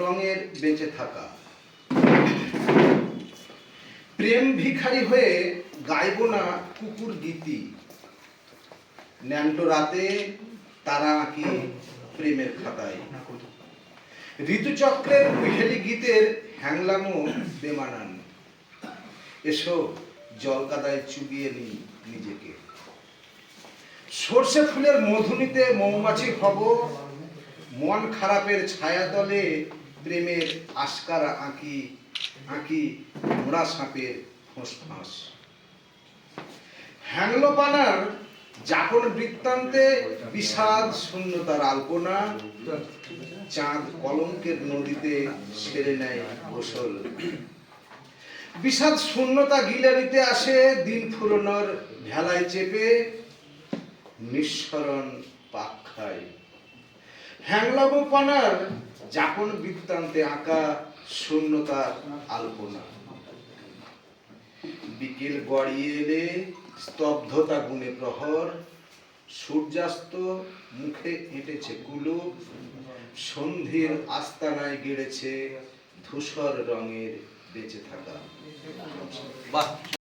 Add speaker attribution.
Speaker 1: রঙের বেঁচে থাকা। প্রেম ভিখারি হয়ে গাইব না কুকুর গীতি, ন্যাংটো রাতে তারা আঁকি প্রেমের খাতায়। ঋতুচক্রের কুহেলি গীতের হ্যাংলামো বেমানান, এসো জল কাদায় চুবিয়ে নি নিজেকে। সর্ষে ফুলের মধুনিতে মৌমাছি হব, মন খারাপের ছায়াতলে প্রেমের আস্কারা আঁকি আঁকি মোড়া সাপের ফোঁস। হ্যাংলোপানার যাপন বৃত্তান্তে বিষাদ শূন্যতার আলপনা, চাঁদ কলঙ্কের নদীতে সেরে নেয় গোসল। বিষাদ শূন্যতা গিলে নিতে আসে দিন ফুরনোর ভেলায় চেপে, নিঃসরণ পাক খায়। হ্যাংলামোপানার যাপন বৃত্তান্তে আঁকা শূন্যতার আলপনা। বিকেল গড়িয়ে এলে স্তব্ধতা গুণে প্রহর, সূর্যাস্ত মুখে এঁটেছে কুলুপ, সন্ধির আস্তানায় গেড়েছে ধূসর রঙের বেঁচে থাকা। বাহ।